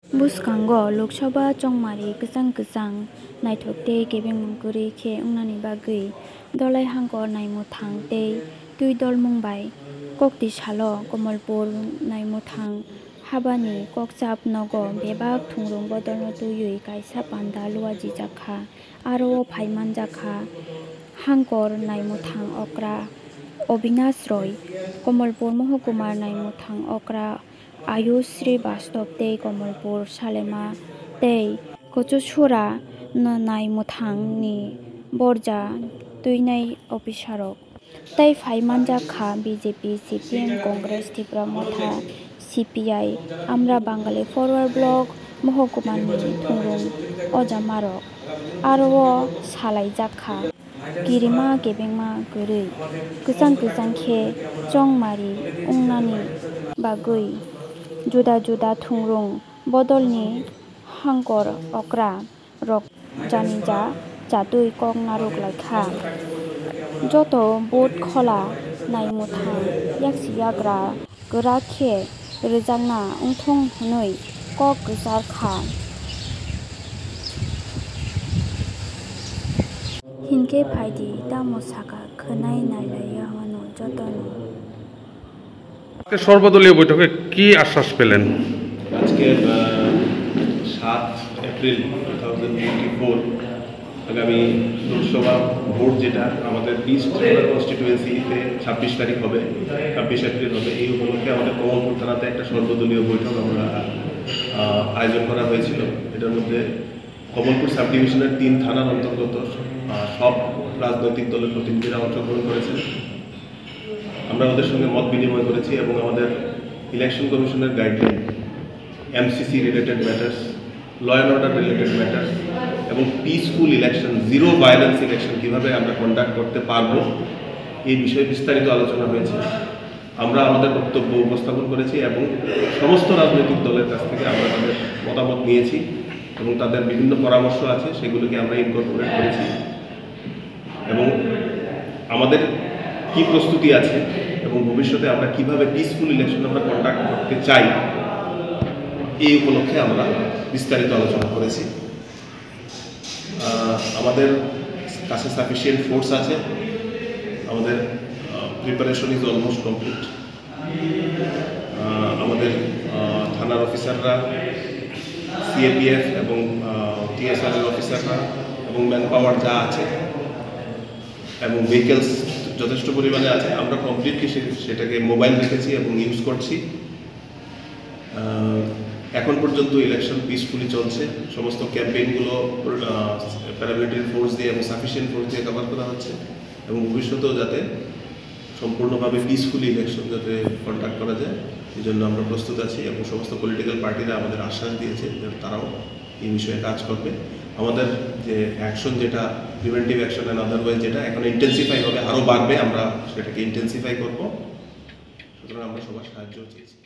Buskango Lok Sabha chongmari kusang naithokte gebengmungkuri khe ungnani bagwi dolai hangko naimmuthang tei tui dolmung bai kokti salo Komolpur naimmuthang habani kokchap nogo bebak thungrung bodolno tuiwi kaisa panda luajijak kha aro o phaimanjak kha hangkor naimmuthang okra Avinash Roy Komolpur Mohkumar naimmuthang okra Ayush Srivastava tei Komolpur Salema tei Kochusura naimmuthang ni borja tuinai officerrok tei phaimanjak kha BJP CPM Congress Tripura Motha CPI Amra Bangali Forward Bloc Mohkumar ni thungrung ojamarok aro o salaijak kha kirima gebengma gwerui kwchang khe chongmari ungnani bagwi juda juda thungrung bodolni hangkor okra rok janija chatui kok naroklaikha joto boat khola naimmuthang yaksiyagra kwrak khe rwjakna wngthong hwnwi kok kwchar kha hinkhe phaidi tamo saka khwnai nailaiya mano jotono সর্বদলীয় বৈঠকে কি আশ্বাস পেলেন? আজকে 7 April 2024 আগামী Lok Sabha vote যেটা আমাদের east কনস্টিটিউয়েন্সিতে 26 তারিখ হবে, 26 এপ্রিল হবে। এই উপলক্ষে আমাদের কমলপুর থানাতে একটা সর্বদলীয় বৈঠক আমরা আয়োজন করা হয়েছিল। এটার মধ্যে কমলপুর সাব ডিভিশনের 3 থানার অন্তর্গত সব রাজনৈতিক দলের প্রতিনিধিরা অংশগ্রহণ করেছেন। আমরা ওদের সঙ্গে মত বিনিময় করেছি এবং আমাদের ইলেকশন কমিশনের guideline, MCC related matters, law and order related matters এবং peaceful election, zero violence election কীভাবে আমরা কন্ডাক্ট করতে পারবো এই বিষয়ে বিস্তারিত আলোচনা হয়েছে। আমরা আমাদের বক্তব্য উপস্থাপন করেছি এবং সমস্ত রাজনৈতিক দলের কাছ থেকে আমরা তাদের মতামত নিয়েছি এবং তাদের বিভিন্ন পরামর্শ আছে, সেগুলোকে আমরা ইনকর্পোরেট করেছি এবং আমাদের কি প্রস্তুতি আছে এবং ভবিষ্যতে আমরা কিভাবে পিসফুল ইলেকশন আমরা কন্ডাক্ট করতে চাই এই উপলক্ষে আমরা বিস্তারিত আলোচনা করেছি। আমাদের কাছে সাফিসিয়েন্ট ফোর্স আছে, আমাদের প্রিপারেশন ইজ অলমোস্ট কমপ্লিট। আমাদের থানার অফিসাররা, CAPF এবং TSR এর অফিসাররা এবং ম্যান পাওয়ার যা আছে এবং ভেহিকেলস যথেষ্ট পরিমাণে আছে, আমরা কমপ্লিটলি সেটাকে মোবাইল রেখেছি এবং ইউজ করছি। এখন পর্যন্ত ইলেকশন পিসফুলি চলছে। সমস্ত ক্যাম্পেইনগুলো প্যারামিলিটারি ফোর্স দিয়ে এবং সাফিসিয়েন্ট ফোর্স দিয়ে কভার করা হচ্ছে এবং ভবিষ্যতেও যাতে সম্পূর্ণভাবে পিসফুলি ইলেকশন যাতে কন্ডাক্ট করা যায় এই জন্য আমরা প্রস্তুত আছি এবং সমস্ত পলিটিক্যাল পার্টিরা আমাদের আশ্বাস দিয়েছে যে তারাও এই বিষয়ে কাজ করবে। আমাদের যে অ্যাকশন, যেটা প্রিভেন্টিভ অ্যাকশন অ্যান্ড আদারওয়াইজ, যেটা এখন ইন্টেন্সিফাই হবে, আরও বাড়বে, আমরা সেটাকে ইন্টেন্সিফাই করব। সুতরাং আমরা সবার সাহায্য চেয়েছি।